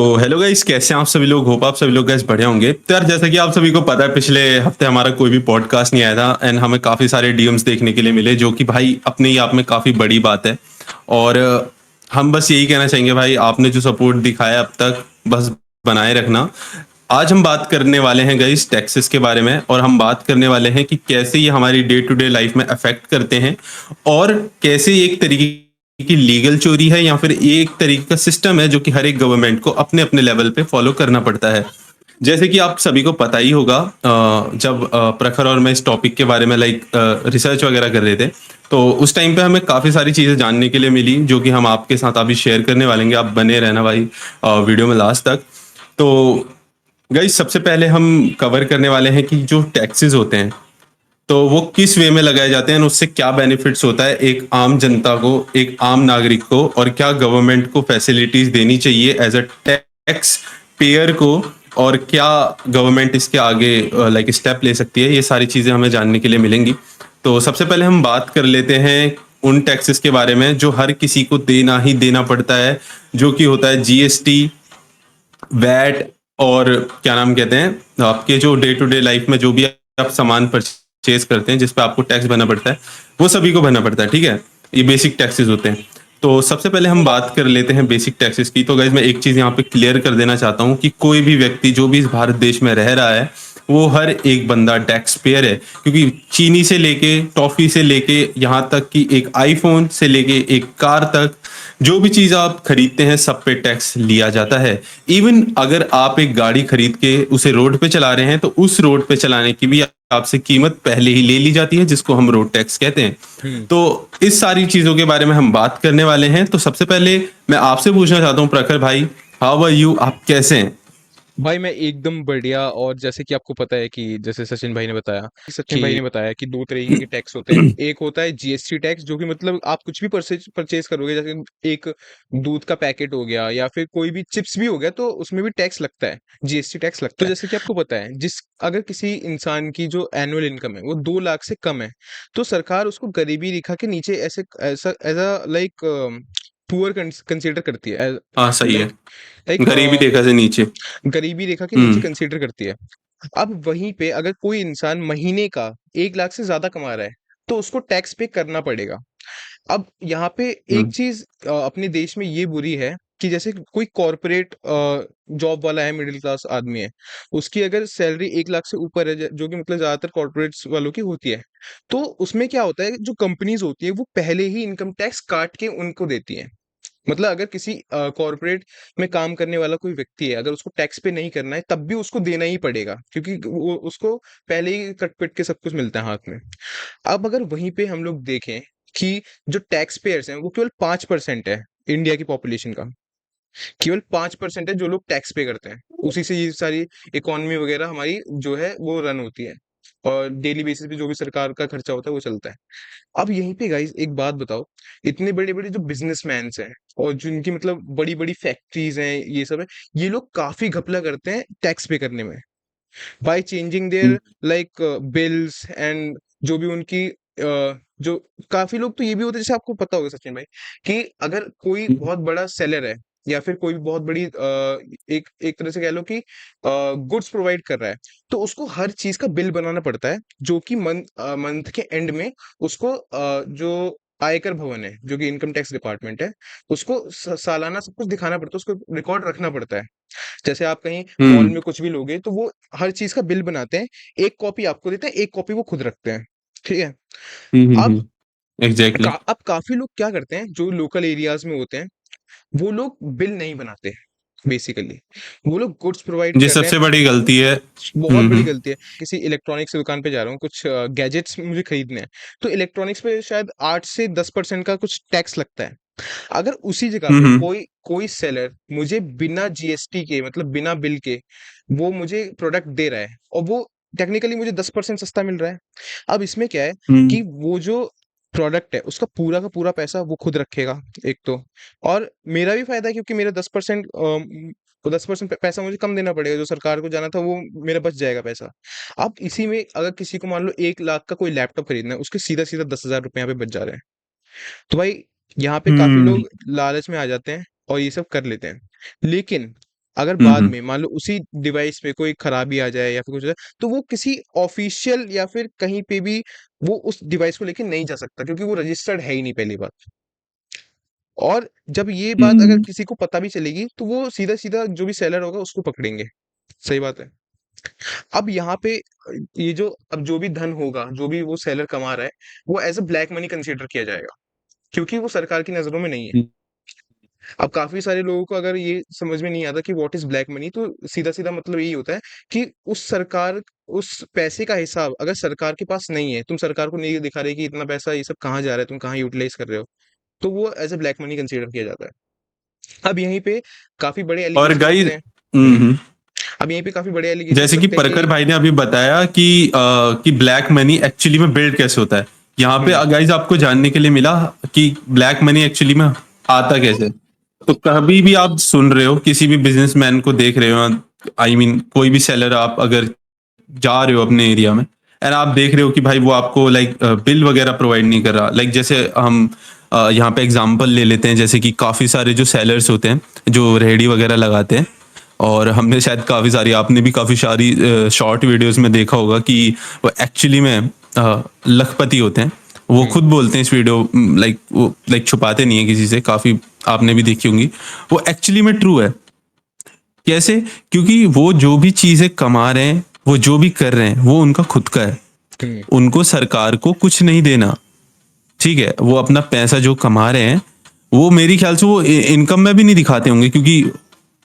Hello guys, कैसे हैं आप सभी लोग? होप आप सभी लोग गाइस बढ़िया होंगे। तो यार, जैसा कि आप सभी को पता है, पिछले हफ्ते हमारा कोई भी पॉडकास्ट नहीं आया था एंड हमें काफ़ी सारे डीएम्स देखने के लिए मिले, जो कि भाई अपने ही आप में काफ़ी बड़ी बात है। और हम बस यही कहना चाहेंगे भाई, आपने जो सपोर्ट दिखाया अब तक, बस बनाए रखना। आज हम बात करने वाले हैं गाइस टैक्सेस के बारे में, और हम बात करने वाले हैं कि कैसे ये हमारी डे टू डे लाइफ में अफेक्ट करते हैं, और कैसे ये एक तरीके की लीगल चोरी है या फिर ये एक तरीके का सिस्टम है जो कि हर एक गवर्नमेंट को अपने अपने लेवल पे फॉलो करना पड़ता है। जैसे कि आप सभी को पता ही होगा, जब प्रखर और मैं इस टॉपिक के बारे में रिसर्च वगैरह कर रहे थे, तो उस टाइम पे हमें काफ़ी सारी चीज़ें जानने के लिए मिली, जो कि हम आपके साथ अभी शेयर करने वाले हैं। आप बने रहना भाई वीडियो में लास्ट तक। तो गाइस, सबसे पहले हम कवर करने वाले हैं कि जो टैक्सेस होते हैं, तो वो किस वे में लगाए जाते हैं और उससे क्या बेनिफिट्स होता है एक आम जनता को, एक आम नागरिक को, और क्या गवर्नमेंट को फैसिलिटीज देनी चाहिए एज अ टैक्स पेयर को, और क्या गवर्नमेंट इसके आगे स्टेप ले सकती है। ये सारी चीजें हमें जानने के लिए मिलेंगी। तो सबसे पहले हम बात कर लेते हैं उन टैक्सेस के बारे में जो हर किसी को देना ही देना पड़ता है, जो कि होता है जीएसटी, वैट, और क्या नाम कहते हैं, आपके जो डे टू डे लाइफ में जो भी आप सामान परचेज करते हैं जिस पे आपको टैक्स भरना पड़ता है, वो सभी को भरना पड़ता है। ठीक है, ये बेसिक टैक्सेस होते हैं। तो सबसे पहले हम बात कर लेते हैं बेसिक टैक्सेस की। तो गाइज, मैं एक चीज यहाँ पे क्लियर कर देना चाहता हूँ कि कोई भी व्यक्ति जो भी इस भारत देश में रह रहा है, वो हर एक बंदा टैक्स पेयर है, क्योंकि चीनी से लेके टॉफी से लेके यहाँ तक कि एक आईफोन से लेके एक कार तक, जो भी चीज आप खरीदते हैं सब पे टैक्स लिया जाता है। इवन अगर आप एक गाड़ी खरीद के उसे रोड पे चला रहे हैं, तो उस रोड पे चलाने की भी आपसे कीमत पहले ही ले ली जाती है, जिसको हम रोड टैक्स कहते हैं। हम्म। तो इस सारी चीजों के बारे में हम बात करने वाले हैं। तो सबसे पहले मैं आपसे पूछना चाहता हूँ, प्रखर भाई, हाउ आर यू? आप कैसे हैं? भाई मैं एकदम बढ़िया। और जैसे कि आपको पता है कि जैसे सचिन भाई ने बताया कि दो तरीके के टैक्स होते हैं। एक होता है जीएसटी टैक्स, जो कि मतलब आप कुछ भी परचेज परचेज करोगे, जैसे एक दूध का पैकेट हो गया या फिर कोई भी चिप्स भी हो गया, तो उसमें भी टैक्स लगता है, जीएसटी टैक्स लगता तो है। जैसे जैसे कि आपको पता है, जिस अगर किसी इंसान की जो एनुअल इनकम है वो 2 लाख से कम है, तो सरकार उसको गरीबी रेखा के नीचे ऐसे ऐसा as a like poor consider करती है। हाँ, सही है। लाइक लाइक गरीबी रेखा से नीचे। गरीबी रेखा के नीचे हम्म। कंसीडर करती है। अब वहीं पे अगर कोई इंसान महीने का 1 लाख से ज्यादा कमा रहा है, तो उसको टैक्स पे करना पड़ेगा। अब यहाँ पे एक हम्म। चीज अपने देश में ये बुरी है कि जैसे कोई कॉरपोरेट जॉब वाला है, मिडिल क्लास आदमी है, उसकी अगर सैलरी 1 लाख से ऊपर है, जो कि मतलब ज्यादातर कॉरपोरेट्स वालों की होती है, तो उसमें क्या होता है, जो कंपनीज होती है वो पहले ही इनकम टैक्स काट के उनको देती है। मतलब अगर किसी कॉर्पोरेट में काम करने वाला कोई व्यक्ति है, अगर उसको टैक्स पे नहीं करना है, तब भी उसको देना ही पड़ेगा, क्योंकि वो उसको पहले ही कट पिट के सब कुछ मिलता है हाथ में। अब अगर वहीं पे हम लोग देखें कि जो टैक्स पेयर्स हैं वो केवल 5% है इंडिया की पॉपुलेशन का। केवल 5% है जो लोग टैक्स पे करते हैं। उसी से ये सारी इकोनॉमी वगैरह हमारी जो है वो रन होती है, और डेली बेसिस पे जो भी सरकार का खर्चा होता है वो चलता है। अब यहीं पे गाइस एक बात बताओ, इतने बड़े-बड़े जो बिज़नेसमैन हैं और जिनकी मतलब बड़ी-बड़ी फैक्ट्रीज़ हैं, ये सब है, ये लोग काफ़ी घपला करते हैं टैक्स पे करने में। By changing hmm. There like bills and जो भी उनकी जो काफ़ी लोग तो ये भी होते हैं, जैसे आपको पता होगा सचिन भाई, कि अगर कोई हम्म। बहुत बड़ा सेलर है या फिर कोई भी बहुत बड़ी एक एक तरह से कह लो कि गुड्स प्रोवाइड कर रहा है, तो उसको हर चीज़ का बिल बनाना पड़ता है, जो कि मंथ के एंड में उसको जो आयकर भवन है, जो कि इनकम टैक्स डिपार्टमेंट है, उसको सालाना सब कुछ दिखाना पड़ता है, उसको रिकॉर्ड रखना पड़ता है। जैसे आप कहीं मॉल हम्म। में कुछ भी लोगे, तो वो हर चीज़ का बिल बनाते हैं, एक कॉपी आपको देते हैं, एक कॉपी वो खुद रखते हैं, ठीक है? अब एग्जैक्टली। अब काफ़ी लोग क्या करते हैं, जो लोकल एरियाज़ में होते हैं, वो लोग बिल नहीं बनाते बेसिकली। वो लोग गुड्स प्रोवाइड ये कर रहे हैं। सबसे बड़ी गलती है। बहुत बड़ी गलती है। किसी इलेक्ट्रॉनिक्स की दुकान पे जा रहा हूँ, कुछ गैजेट्स मुझे खरीदने हैं, तो इलेक्ट्रॉनिक्स पे शायद 8 से 10% का कुछ टैक्स लगता है। अगर उसी जगह पे हम्म। कोई कोई सेलर मुझे बिना जीएसटी के, मतलब बिना बिल के, वो मुझे प्रोडक्ट दे रहा है और वो टेक्निकली मुझे 10% सस्ता मिल रहा है। अब इसमें क्या है हम्म। कि वो जो प्रोडक्ट है उसका पूरा का पूरा पैसा वो खुद रखेगा, एक तो, और मेरा भी फायदा है क्योंकि मेरा 10% 10% पैसा मुझे कम देना पड़ेगा, जो सरकार को जाना था वो मेरा बच जाएगा पैसा। अब इसी में अगर किसी को मान लो 1 लाख का कोई लैपटॉप खरीदना है, उसके सीधा सीधा 10,000 रुपये यहाँ पे बच जा रहे हैं। तो भाई यहाँ पे काफ़ी हम्म। लोग लालच में आ जाते हैं और ये सब कर लेते हैं। लेकिन अगर हम्म बाद हम्म में मान लो उसी डिवाइस पे कोई खराबी आ जाए या फिर कुछ हो जाए, तो वो किसी ऑफिशियल या फिर कहीं पे भी वो उस डिवाइस को लेके नहीं जा सकता, क्योंकि वो रजिस्टर्ड है ही नहीं, पहली बात। और जब ये बात अगर हम्म। किसी को पता भी चलेगी, तो वो सीधा सीधा जो भी सेलर होगा उसको पकड़ेंगे। सही बात है। अब यहाँ पे ये जो अब जो भी धन होगा, जो भी वो सेलर कमा रहा है, वो as a black money consider किया जाएगा, क्योंकि वो सरकार की नजरों में नहीं है। हम्म। अब काफी सारे लोगों को अगर ये समझ में नहीं आता कि व्हाट इज ब्लैक मनी, तो सीधा सीधा मतलब यही होता है कि उस पैसे का हिसाब अगर सरकार के पास नहीं है, तुम सरकार को नहीं दिखा रहे कि इतना पैसा ये सब कहाँ जा रहा है, तुम कहाँ यूटिलाइज कर रहे हो, तो वो as a black money consider किया जाता है। अब यहीं पे काफी बड़े और एलिगेशन गाइस, लगते हैं। अब यहीं पे काफी बड़े एलिगेशंस जैसे कि लगते हैं परकर कि भाई ने अभी बताया कि ब्लैक मनी एक्चुअली में बिल्ड कैसे होता है। यहाँ पे हम्म गाइस आपको जानने के लिए मिला कि ब्लैक मनी एक्चुअली में आता कैसे। तो कभी भी आप सुन रहे हो किसी भी बिजनेसमैन को देख रहे हो, आई मीन कोई भी सेलर आप अगर जा रहे हो अपने एरिया में एंड आप देख रहे हो कि भाई वो आपको लाइक बिल वगैरह प्रोवाइड नहीं कर रहा, लाइक जैसे हम यहाँ पे एग्जांपल ले लेते हैं, जैसे कि काफ़ी सारे जो सेलर्स होते हैं जो रेहड़ी वगैरह लगाते हैं, और हमने शायद काफ़ी सारी, आपने भी काफ़ी सारी शॉर्ट वीडियोस में देखा होगा कि वो एक्चुअली में लखपति होते हैं। वो हम्म खुद बोलते हैं इस वीडियो, लाइक वो लाइक छुपाते नहीं है किसी से, काफ़ी आपने भी देखी होंगी। वो एक्चुअली में ट्रू है। कैसे? क्योंकि वो जो भी चीजें कमा रहे हैं, वो जो भी कर रहे हैं, वो उनका खुद का है। हम्म उनको सरकार को कुछ नहीं देना। ठीक है, वो अपना पैसा जो कमा रहे हैं, वो मेरी ख्याल से वो इनकम में भी नहीं दिखाते होंगे, क्योंकि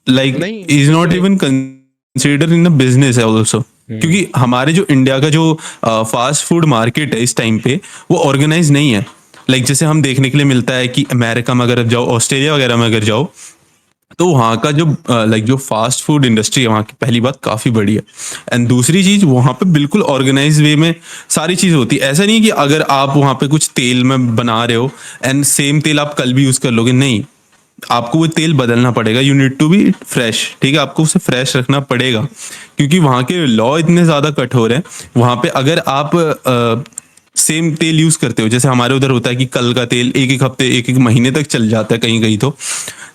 लाइक नहीं, इज बिल्कुल नॉट नहीं। Even consider in a business है ऑल्सो। हम्म क्योंकि हमारे जो इंडिया का जो फास्ट फूड मार्केट है इस टाइम पे, वो ऑर्गेनाइज नहीं है। लाइक जैसे हम देखने के लिए मिलता है कि अमेरिका में अगर जाओ, ऑस्ट्रेलिया वगैरह में अगर जाओ, तो वहाँ का जो लाइक जो फास्ट फूड इंडस्ट्री है वहाँ की, पहली बात काफ़ी बड़ी है। एंड दूसरी चीज़, वहाँ पे बिल्कुल ऑर्गेनाइज वे में सारी चीज़ होती है। ऐसा नहीं है कि अगर आप वहाँ पे कुछ तेल में बना रहे हो एंड सेम तेल आप कल भी यूज़ कर लोगे, नहीं। आपको वो तेल बदलना पड़ेगा, you need to be fresh. ठीक है, आपको उसे फ्रेश रखना पड़ेगा, क्योंकि वहाँ के लॉ इतने ज़्यादा कठोर हैं। वहाँ पे अगर आप सेम तेल यूज करते हो, जैसे हमारे उधर होता है कि कल का तेल एक एक हफ्ते एक एक महीने तक चल जाता है कहीं कहीं, तो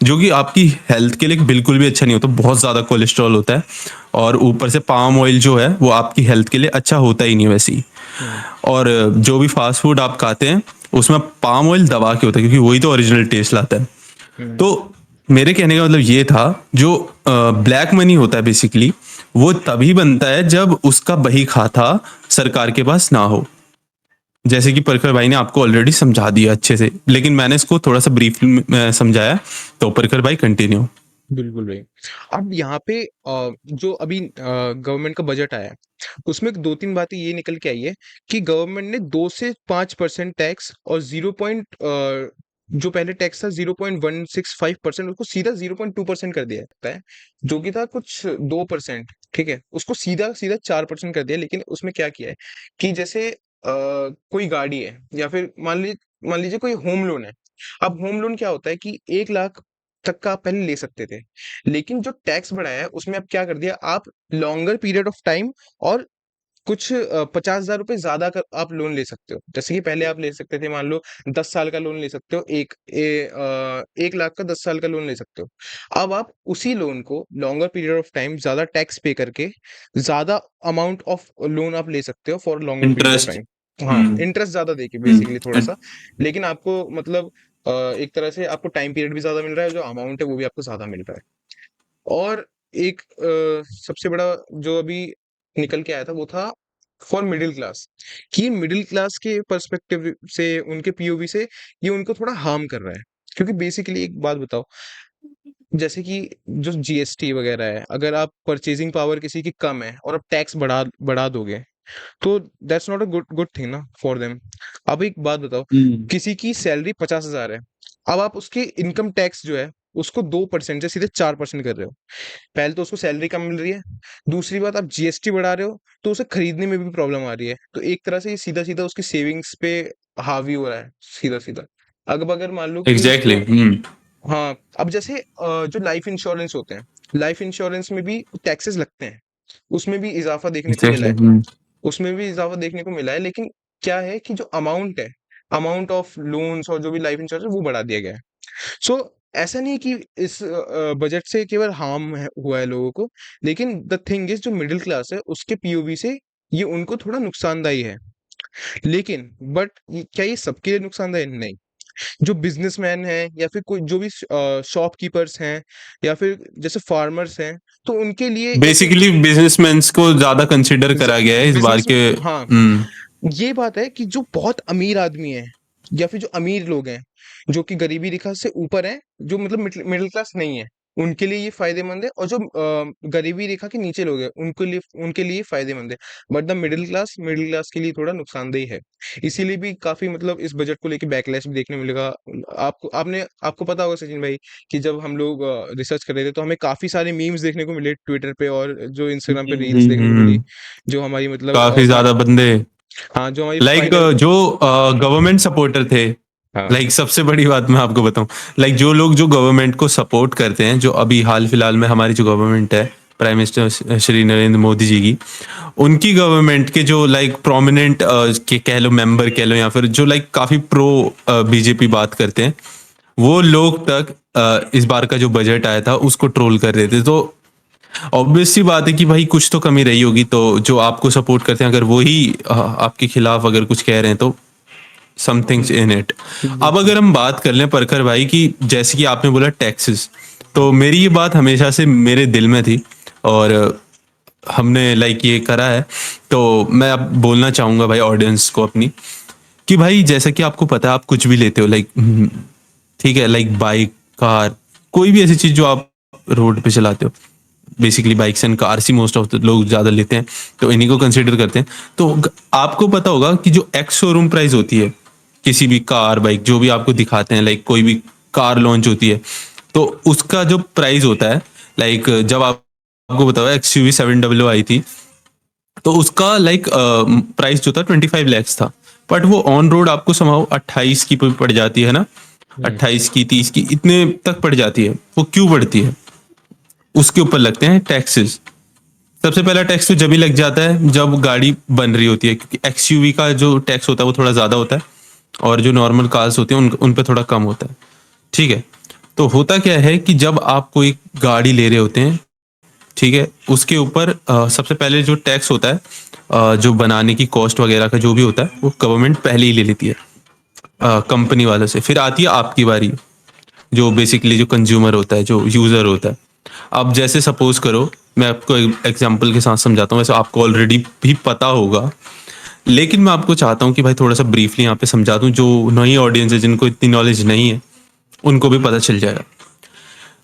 जो कि आपकी हेल्थ के लिए बिल्कुल भी अच्छा नहीं होता, बहुत ज़्यादा कोलेस्ट्रॉल होता है। और ऊपर से पाम ऑयल जो है वो आपकी हेल्थ के लिए अच्छा होता ही नहीं वैसे ही। हम्म और जो भी फास्ट फूड आप खाते हैं उसमें पाम ऑयल दबा के होता है, क्योंकि वही तो ओरिजिनल टेस्ट लाता है। हम्म तो मेरे कहने का मतलब ये था, जो ब्लैक मनी होता है बेसिकली, वो तभी बनता है जब उसका बही खाता सरकार के पास ना हो। जैसे कि परखर भाई ने आपको ऑलरेडी समझा दिया अच्छे से, लेकिन मैंने इसको थोड़ा सा ब्रीफ समझाया। तो परखर भाई कंटिन्यू। बिल्कुल भाई। अब यहाँ पे जो अभी गवर्नमेंट का बजट आया है, उसमें दो तीन बातें ये निकल के आई है कि गवर्नमेंट ने 2 से 5% टैक्स और जो पहले टैक्स था 0.165%, उसको सीधा 0.2% कर दिया है, जो कि था कुछ 2%। ठीक है, उसको सीधा सीधा 4% कर दिया। लेकिन उसमें क्या किया है कि जैसे कोई गाड़ी है या फिर मान लीजिए कोई होम लोन है। अब होम लोन क्या होता है कि 1 लाख तक का आप पहले ले सकते थे, लेकिन जो टैक्स बढ़ाया है उसमें अब क्या कर दिया, आप लॉन्गर पीरियड ऑफ टाइम और कुछ 50,000 रुपए ज्यादा कर आप लोन ले सकते हो। जैसे कि पहले आप ले सकते थे, मान लो 10 साल का लोन ले सकते हो, 1 लाख का 10 साल का लोन ले सकते हो। अब आप उसी लोन को लॉन्गर पीरियड ऑफ टाइम ज्यादा टैक्स पे करके ज्यादा अमाउंट ऑफ लोन आप ले सकते हो for longer period of interest. Time. हाँ, हम्म इंटरेस्ट ज्यादा देके बेसिकली थोड़ा हम्म। सा। लेकिन आपको मतलब एक तरह से आपको टाइम पीरियड भी ज्यादा मिल रहा है, जो अमाउंट है वो भी आपको ज्यादा मिल रहा है। और एक सबसे बड़ा जो अभी निकल के आया था वो था फॉर मिडिल क्लास, कि मिडिल क्लास के पर्सपेक्टिव से, उनके पीओवी से ये उनको थोड़ा हार्म कर रहा है। क्योंकि बेसिकली एक बात बताओ, जैसे कि जो जीएसटी वगैरह है, अगर आप परचेजिंग पावर किसी की कम है और आप टैक्स बढ़ा बढ़ा दोगे, तो that's not a good good thing ना फॉर देम। अब एक बात बताओ, हम्म। किसी की सैलरी 50,000 है, अब आप उसके इनकम टैक्स जो है उसको 2% से सीधे 4% कर रहे हो। पहले तो उसको सैलरी कम मिल रही है, दूसरी बात आप जीएसटी बढ़ा रहे हो, तो उसे खरीदने में भी प्रॉब्लम आ रही है। तो एक तरह से ये सीधा सीधा उसकी सेविंग्स पे हावी हो रहा है, सीधा सीधा। अब अगर मान लो कि एग्जैक्टली। उसको, हाँ, अब जैसे जो लाइफ इंश्योरेंस होते हैं, लाइफ इंश्योरेंस में भी टैक्सेस लगते हैं, उसमें भी इजाफा देखने को मिला एग्जैक्टली। है। उसमें भी इजाफा देखने को मिला है, लेकिन क्या है कि जो अमाउंट है, अमाउंट ऑफ लोन्स और जो भी लाइफ इंश्योरेंस है वो बढ़ा दिया गया है। सो ऐसा नहीं है कि इस बजट से केवल हार्म हुआ है लोगों को, लेकिन द थिंग इज जो मिडिल क्लास है उसके पीओवी से ये उनको थोड़ा नुकसानदायी है। लेकिन बट क्या ये सबके लिए नुकसानदायी नहीं। जो बिजनेसमैन हैं या फिर कोई जो भी शॉपकीपर्स हैं या फिर जैसे फार्मर्स हैं, तो उनके लिए या फिर बेसिकली बिजनेसमैन को ज्यादा कंसिडर करा गया है इस बार बिजनेस के। हाँ, ये बात है कि जो बहुत अमीर आदमी है या फिर जो अमीर लोग हैं जो कि गरीबी रेखा से ऊपर हैं, जो मतलब मिडिल क्लास नहीं है, उनके लिए ये फायदेमंद है। और जो गरीबी रेखा के नीचे लोग हैं उनके लिए फायदेमंद है। बट द मिडिल क्लास के लिए थोड़ा नुकसानदेही है। इसीलिए भी काफी मतलब इस बजट को लेके बैकलैश भी देखने मिलेगा। आपको पता होगा सचिन भाई कि जब हम लोग रिसर्च कर रहे थे तो हमें काफी सारे मीम्स देखने को मिले ट्विटर पे और जो इंस्टाग्राम पे रील्स देखने को मिली, जो हमारी मतलब काफी ज्यादा बंदे हाँ, जो हमारी लाइक फाइनल जो गवर्नमेंट सपोर्टर थे। हाँ, लाइक सबसे बड़ी बात मैं आपको बताऊं, लाइक जो लोग जो गवर्नमेंट को सपोर्ट करते हैं, जो अभी हाल फिलहाल में हमारी जो गवर्नमेंट है प्राइम मिनिस्टर श्री नरेंद्र मोदी जी की, उनकी गवर्नमेंट के जो लाइक प्रोमिनेंट के कह लो मेंबर कह लो या फिर जो लाइक काफी प्रो बीजेपी बात करते हैं, वो लोग तक इस बार का जो बजट आया था उसको ट्रोल कर रहे थे। तो ऑब्वियस सी बात है कि भाई कुछ तो कमी रही होगी। तो जो आपको सपोर्ट करते हैं अगर वही आपके खिलाफ अगर कुछ कह रहे हैं तो समथिंग्स इन इट। अब बिल्कुल। अगर हम बात कर लें परखर भाई की, जैसे कि आपने बोला टैक्सेस, तो मेरी ये बात हमेशा से मेरे दिल में थी और हमने लाइक ये करा है। तो मैं अब बोलना चाहूंगा भाई ऑडियंस को अपनी, कि भाई जैसा कि आपको पता है आप कुछ भी लेते हो लाइक, ठीक है, लाइक बाइक, कार, कोई भी ऐसी चीज जो आप रोड पे चलाते हो, basically bikes and cars he most of the लोग ज्यादा लेते हैं, तो इन्हीं को कंसिडर करते हैं। तो आपको पता होगा कि जो एक्स शोरूम प्राइस होती है किसी भी कार बाइक जो भी आपको दिखाते हैं, लाइक कोई भी कार लॉन्च होती है, तो उसका जो प्राइस होता है, लाइक जब आपको बताओ XUV 700 आई थी, तो उसका लाइक प्राइस जो था 25 lakhs था। बट वो ऑन रोड आपको समाओ 28 की पड़ जाती है ना, हम्म 28 की 30 की इतने तक पड़ जाती है। वो क्यों बढ़ती है? उसके ऊपर लगते हैं टैक्सेस। सबसे पहला टैक्स तो जब ही लग जाता है जब गाड़ी बन रही होती है, क्योंकि XUV का जो टैक्स होता है वो थोड़ा ज्यादा होता है और जो नॉर्मल कार्स होती हैं उन पे थोड़ा कम होता है। ठीक है, तो होता क्या है कि जब आप कोई गाड़ी ले रहे होते हैं, ठीक है, उसके ऊपर सबसे पहले जो टैक्स होता है, जो बनाने की कॉस्ट वगैरह का जो भी होता है वो गवर्नमेंट पहले ही ले लेती है कंपनी वालों से। फिर आती है आपकी बारी, जो बेसिकली जो कंज्यूमर होता है, जो यूजर होता है। अब जैसे सपोज करो, मैं आपको एग्जांपल के साथ समझाता हूँ, वैसे आपको ऑलरेडी भी पता होगा, लेकिन मैं आपको चाहता हूँ कि भाई थोड़ा सा ब्रीफली यहाँ पे समझा दूं, जो नई ऑडियंस है जिनको इतनी नॉलेज नहीं है उनको भी पता चल जाएगा।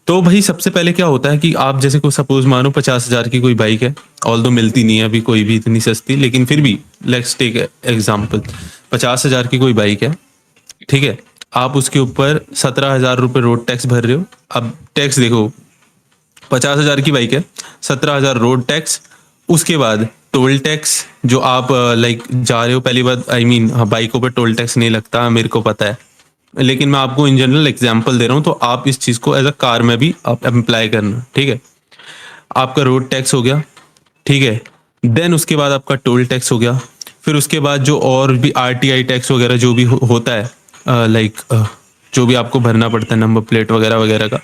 तो भाई सबसे पहले क्या होता है कि आप जैसे को सपोज मानो 50,000 की कोई बाइक है, ऑल दो मिलती नहीं है अभी कोई भी इतनी सस्ती, लेकिन फिर भी लेट्स टेक एग्जाम्पल, 50,000 की कोई बाइक है, ठीक है, आप उसके ऊपर 17,000 रुपये रोड टैक्स भर रहे हो। अब टैक्स देखो, 50,000 की बाइक है, 17,000 रोड टैक्स, उसके बाद टोल टैक्स जो आप लाइक जा रहे हो, पहली बात आई मीन बाइकों पर टोल टैक्स नहीं लगता मेरे को पता है, लेकिन मैं आपको इन जनरल एग्जांपल दे रहा हूँ, तो आप इस चीज को एज अ कार में भी आप अप्लाई करना, ठीक है। आपका रोड टैक्स हो गया, ठीक है, देन उसके बाद आपका टोल टैक्स हो गया, फिर उसके बाद जो और भी RTI टैक्स वगैरह जो भी होता है, लाइक जो भी आपको भरना पड़ता है, नंबर प्लेट वगैरह वगैरह का,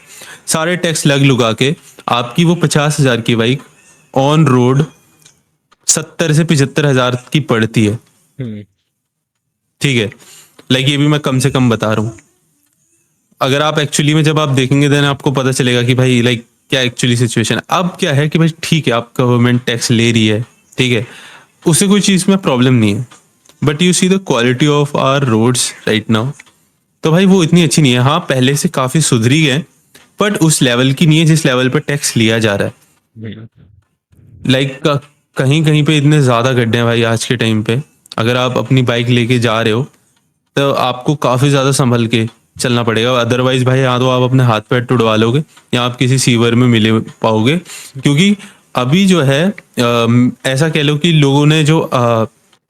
सारे टैक्स लग लुगा के आपकी वो 50,000 की बाइक ऑन रोड 70 से 75,000 की पड़ती है। हम्म ठीक है, लाइक ये भी मैं कम से कम बता रहा हूँ। अगर आप एक्चुअली में जब आप देखेंगे देन आपको पता चलेगा कि भाई लाइक क्या एक्चुअली सिचुएशन है। अब क्या है कि भाई ठीक है, आप गवर्नमेंट टैक्स ले रही है, ठीक है, उससे कोई चीज में प्रॉब्लम नहीं है, but you see the quality of our roads right now, तो भाई वो इतनी अच्छी नहीं है। हाँ, पहले से काफी सुधरी है, बट उस लेवल की नहीं है जिस लेवल पर टैक्स लिया जा रहा है। हम्म लाइक कहीं कहीं पे इतने ज्यादा गड्ढे हैं भाई आज के टाइम पे। अगर आप अपनी बाइक लेके जा रहे हो तो आपको काफी ज्यादा संभल के चलना पड़ेगा, अदरवाइज भाई या तो आप अपने हाथ पैर टुड़वा लोगे या आप किसी सीवर में मिले पाओगे। क्योंकि अभी जो है ऐसा कह लो कि लोगों ने जो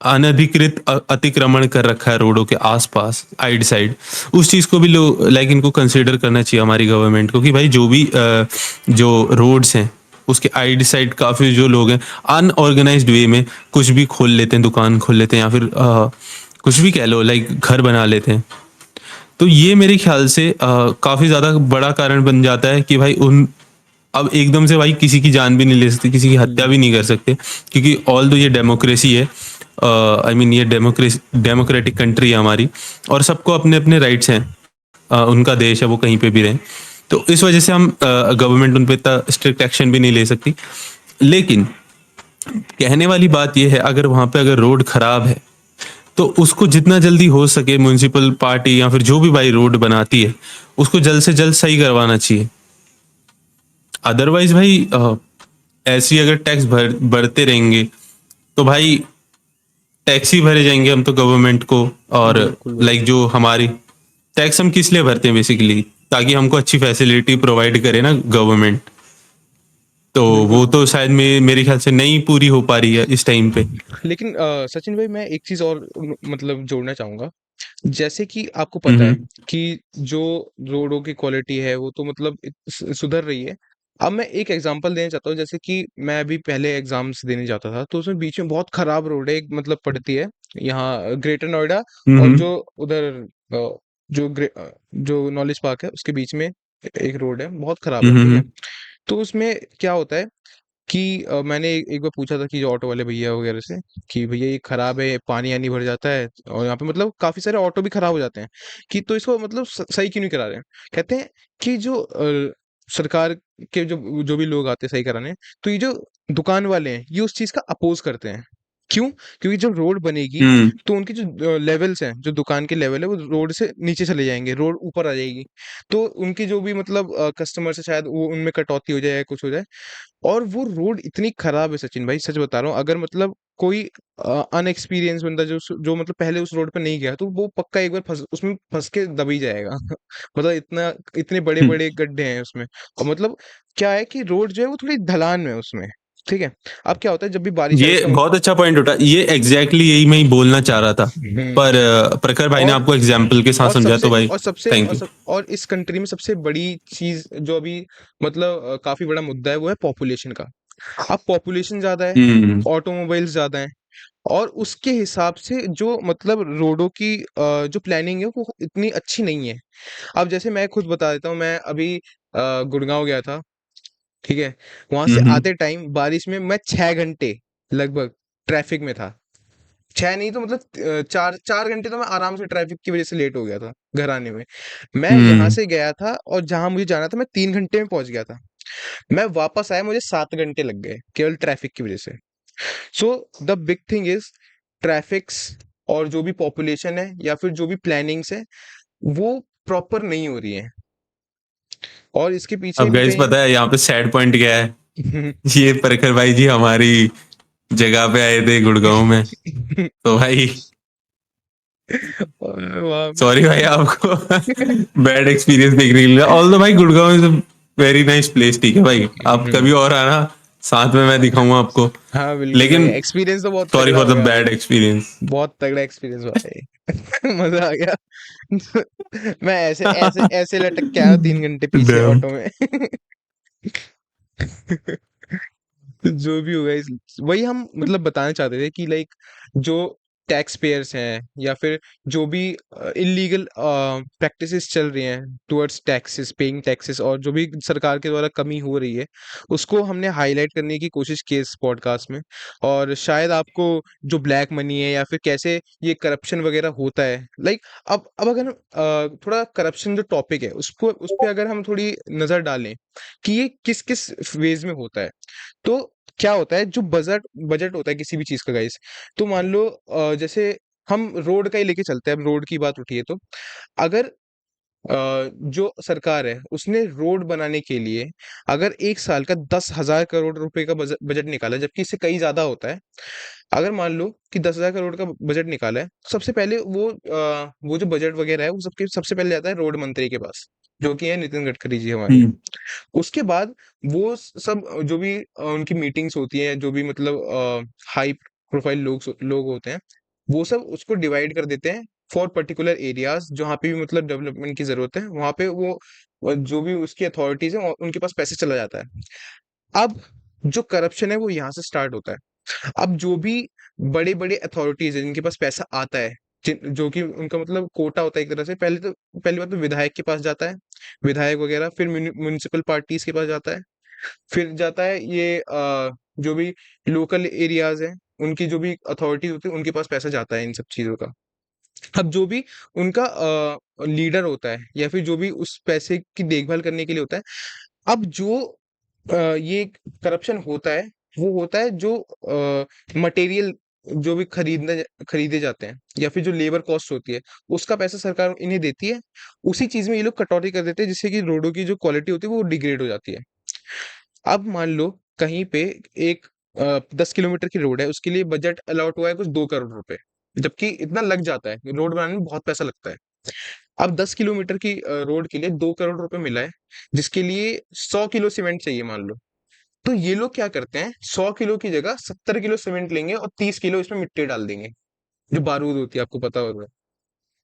अनधिकृत अतिक्रमण कर रखा है रोडों के आसपास आइड साइड, उस चीज को भी लोग लाइक इनको कंसिडर करना चाहिए हमारी गवर्नमेंट को, कि भाई जो भी जो रोड्स हैं उसके आइड साइड काफी जो लोग हैं अनऑर्गेनाइज्ड वे में कुछ भी खोल लेते हैं, दुकान खोल लेते हैं या फिर कुछ भी कह लो, लाइक घर बना लेते हैं। तो ये मेरे ख्याल से काफ़ी ज़्यादा बड़ा कारण बन जाता है कि भाई उन अब एकदम से भाई किसी की जान भी नहीं ले सकते, किसी की हत्या हुँ, भी नहीं कर सकते, क्योंकि ऑल्दो ये डेमोक्रेसी है, आई मीन ये डेमोक्रेटिक कंट्री है हमारी, और सबको अपने-अपने राइट्स हैं, उनका देश है, वो कहीं पे भी रहें। तो इस वजह से हम गवर्नमेंट उन पे इतना स्ट्रिक्ट एक्शन भी नहीं ले सकती। लेकिन कहने वाली बात ये है, अगर वहाँ पे अगर रोड खराब है, तो उसको जितना जल्दी हो सके म्युनिसिपल पार्टी या फिर जो भी भाई रोड बनाती है, उसको जल्द से जल्द सही करवाना चाहिए। अदरवाइज़ भाई ऐसे ही अगर टैक्स बढ़ते रहेंगे, तो भाई टैक्स ही भरे जाएँगे हम तो गवर्नमेंट को, और बिल्कुल, लाइक बिल्कुल। जो हमारी टैक्स हम किस लिए भरते हैं बेसिकली, ताकि हमको अच्छी फैसिलिटी प्रोवाइड करे ना गवर्नमेंट। तो बिल्कुल। वो तो शायद मेरे ख्याल से नहीं पूरी हो पा रही है इस टाइम पे। लेकिन सचिन भाई मैं एक चीज़ और मतलब जोड़ना चाहूँगा। जैसे कि आपको हुँ, पता है हुँ। कि जो रोडों की क्वालिटी है वो तो मतलब सुधर रही है। अब मैं एक एग्जांपल देना चाहता हूँ, जैसे कि मैं अभी पहले एग्जाम्स देने जाता था तो उसमें बीच में बहुत खराब रोड है, एक मतलब पड़ती है यहाँ ग्रेटर नोएडा हुँ, और हुँ। जो उधर जो नॉलेज पार्क है उसके बीच में एक रोड है, बहुत खराब हुँ, है, हुँ, ठीक है। हुँ। तो उसमें क्या होता है कि मैंने एक बार पूछा था कि जो ऑटो वाले भैया वगैरह से कि भैया ये खराब है, पानी आनी भर जाता है और यहाँ पे मतलब काफी सारे ऑटो भी खराब हो जाते हैं, कि तो इसको मतलब सही क्यों नहीं करा रहे हैं। कहते हैं कि जो सरकार के जो भी लोग आते हैं सही कराने, तो ये जो दुकान वाले हैं ये उस चीज का अपोज करते हैं। क्यों? क्योंकि जब रोड बनेगी हुँ। तो उनकी जो लेवल्स हैं, जो दुकान के लेवल है वो रोड से नीचे चले जाएंगे, रोड ऊपर आ जाएगी। तो उनकी जो भी मतलब कस्टमर है शायद वो उनमें कटौती हो जाए या कुछ हो जाए। और वो रोड इतनी खराब है सचिन भाई, सच बता रहा हूँ, अगर मतलब कोई अनएक्सपीरियंस बंदा जो मतलब पहले उस रोड पे नहीं गया तो वो पक्का एक बार उसमें फंस के दब ही जाएगा। मतलब इतने बड़े हुँ। बड़े गड्ढे हैं उसमें। और मतलब क्या है कि रोड जो है वो थोड़ी ढलान में है उसमें, ठीक है। अब क्या होता है जब भी बारिश आए ये उसका बहुत अच्छा पॉइंट उठा, ये एग्ज़ैक्टली यही मैं ही बोलना चाह रहा था। पर हम्म। प्रखर भाई ने और आपको एग्ज़ाम्पल के साथ और समझाया, सबसे तो भाई और सबसे थैंक और यू। सब और इस कंट्री में सबसे बड़ी चीज जो अभी मतलब काफी बड़ा मुद्दा है वो है पॉपुलेशन का। अब पॉपुलेशन ज्यादा है, हुँ। ऑटोमोबाइल्स ज्यादा हैं, और उसके हिसाब से जो मतलब रोडों की जो प्लानिंग है वो इतनी अच्छी नहीं है। अब जैसे मैं खुद बता देता हूँ, मैं अभी गुड़गांव गया था, ठीक है। वहां हुँ, से हुँ। आते टाइम बारिश में मैं 6 घंटे लगभग ट्रैफिक में था। 6 नहीं तो मतलब 4 4 घंटे तो मैं आराम से ट्रैफिक की वजह से लेट हो गया था घर आने में। मैं यहाँ हुँ। से गया था और जहां मुझे जाना था मैं 3 घंटे में पहुंच गया था। मैं वापस आया, मुझे 7 घंटे लग गए केवल ट्रैफिक की वजह से। So the big thing is traffics, और जो भी पॉपुलेशन है या फिर जो भी प्लानिंग्स है वो प्रॉपर नहीं हो रही है, और इसके पीछे अब भी गाइस कहीं पता है यहाँ पे सैड पॉइंट क्या है? ये प्रखर भाई जी हमारी जगह पे आए थे गुड़गांव में, तो भाई और वहाँ सॉरी भाई पे आपको बैड एक्सपीरियंस देखने के लिए। ऑल्दो भाई Gurgaon is a very nice place, ठीक है भाई, आप कभी और आना, साथ में मैं दिखाऊंगा आपको। हाँ बिल्कुल भाई, लेकिन एक्सपीरियंस तो बहुत सॉरी तगड़ा फॉर हो द गया बैड भाई। एक्सपीरियंस। बहुत तगड़ा एक्सपीरियंस भाई। मजा आ गया। मैं ऐसे ऐसे ऐसे लटक के आया 3 घंटे पीछे डैम। ऑटो में। जो भी होगा इस वही हम मतलब बताना चाहते थे कि लाइक जो टैक्स पेयर्स हैं या फिर जो भी इलीगल प्रैक्टिसेस चल रही हैं टुवर्ड्स टैक्सेस, पेइंग टैक्सेस, और जो भी सरकार के द्वारा कमी हो रही है उसको हमने हाईलाइट करने की कोशिश की इस पॉडकास्ट में। और शायद आपको जो ब्लैक मनी है या फिर कैसे ये करप्शन वगैरह होता है, लाइक अब अगर थोड़ा करप्शन जो टॉपिक है उसको उस पे अगर हम थोड़ी नजर डालें कि ये किस किस वेज में होता है, तो क्या होता है जो बजट बजट होता है किसी भी चीज का गाइस। तो मान लो जैसे हम रोड का ही लेके चलते हैं, अब रोड की बात उठी है तो अगर जो सरकार है उसने रोड बनाने के लिए अगर एक साल का 10,000 करोड़ रुपए का बजट बजट निकाला, जबकि इससे कहीं ज्यादा होता है। अगर मान लो कि 10,000 करोड़ का बजट निकाला है, सबसे पहले वो जो बजट वगैरह है वो सबके सबसे पहले जाता है रोड मंत्री के पास, जो कि है नितिन गडकरी जी हमारे। हम्म। उसके बाद वो सब जो भी उनकी मीटिंग्स होती हैं, जो भी मतलब हाई प्रोफाइल लोग होते हैं, वो सब उसको डिवाइड कर देते हैं फॉर पर्टिकुलर एरियाज, जहाँ पे भी मतलब डेवलपमेंट की जरूरत है वहां पे वो जो भी उसकी अथॉरिटीज है उनके पास पैसे चला जाता है। अब जो करप्शन है वो यहाँ से स्टार्ट होता है। अब जो भी बड़े बड़े अथॉरिटीज है जिनके पास पैसा आता है, जो कि उनका मतलब कोटा होता है एक तरह से। पहली बात तो विधायक के पास जाता है, विधायक वगैरह, फिर म्युनिसिपल पार्टीज के पास जाता है, फिर जाता है ये जो भी लोकल एरियाज हैं, उनकी जो भी अथॉरिटी होती है उनके पास पैसा जाता है इन सब चीजों का। अब जो भी उनका लीडर होता है या फिर जो भी उस पैसे की देखभाल करने के लिए होता है, अब जो ये करप्शन होता है, वो होता है जो मटेरियल जो भी खरीदे जाते हैं या फिर जो लेबर कॉस्ट होती है, उसका पैसा सरकार इन्हें देती है। उसी चीज में ये लोग कटौती कर देते हैं, जिससे कि रोडों की जो क्वालिटी होती है वो डिग्रेड हो जाती है। अब मान लो कहीं पे एक 10 किलोमीटर की रोड है, उसके लिए बजट अलॉट हुआ है कुछ 2 करोड़ रुपए, जबकि इतना लग जाता है, रोड बनाने में बहुत पैसा लगता है। अब 10 किलोमीटर की रोड के लिए 2 करोड़ रुपए मिला है, जिसके लिए 100 किलो सीमेंट चाहिए मान लो। तो ये लोग क्या करते हैं, 100 किलो की जगह 70 किलो सीमेंट लेंगे और 30 किलो इसमें मिट्टी डाल देंगे, जो बारूद होती है, आपको पता होगा,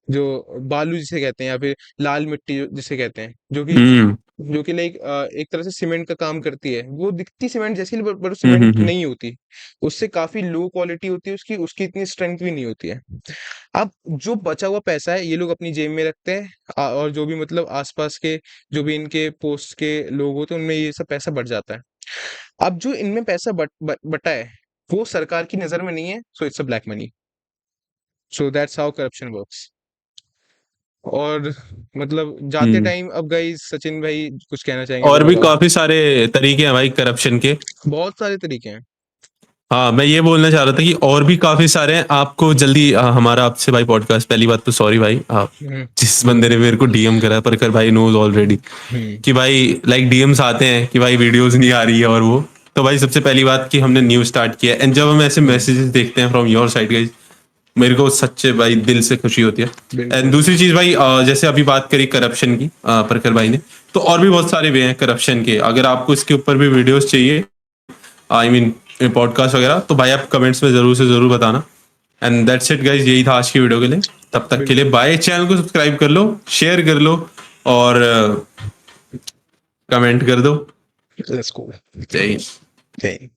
जो बालू जिसे कहते हैं या फिर लाल मिट्टी जिसे कहते हैं, हम्म जो कि लाइक एक तरह से सीमेंट का काम करती है। वो दिखती सीमेंट जैसी, पर सीमेंट हम्म। नहीं होती, उससे काफी लो क्वालिटी होती है उसकी उसकी इतनी स्ट्रेंथ भी नहीं होती है। अब जो बचा हुआ पैसा है ये लोग अपनी जेब में रखते हैं, और जो भी मतलब आसपास के जो भी इनके पोस्ट के लोग होते हैं उनमें ये सब पैसा बढ़ जाता है। अब जो इनमें पैसा बटा है वो सरकार की नजर में नहीं है, so it's a black money. So that's how corruption works. और मतलब जाते हम्म। टाइम अब गाइस सचिन भाई कुछ कहना चाहेंगे तो और भी बताओ। काफी सारे तरीके हैं भाई करप्शन के। बहुत सारे तरीके हैं। हाँ, मैं ये बोलना चाह रहा था कि और भी काफी सारे हैं। आपको जल्दी हमारा आपसे भाई पॉडकास्ट, पहली बात तो सॉरी भाई, आप हम्म। जिस बंदे ने मेरे को डीएम करा, परकर भाई नोज ऑलरेडी हम्म। कि भाई लाइक डीएम्स आते हैं कि भाई वीडियोस नहीं आ रही है और वो। तो भाई सबसे पहली बात कि हमने न्यूज स्टार्ट किया एंड जब हम ऐसे हम्म। मैसेजेस देखते हैं फ्रॉम योर साइड गाइस, मेरे को सच्चे भाई दिल से खुशी होती है। एंड बिल्कुल। दूसरी चीज भाई, जैसे अभी बात करी करप्शन की परकर भाई ने, तो और भी बहुत सारे वे हैं करप्शन के। अगर आपको इसके ऊपर भी वीडियोस चाहिए, आई मीन पॉडकास्ट वगैरह, तो भाई आप कमेंट्स में जरूर से जरूर बताना। एंड दैट्स इट गाइस, यही था आज की वीडियो के लिए। तब तक के लिए बिल्कुल। बाय। चैनल को सब्सक्राइब कर लो, शेयर कर लो और कमेंट कर दो। Let's go. जय हिंद। जय हिंद।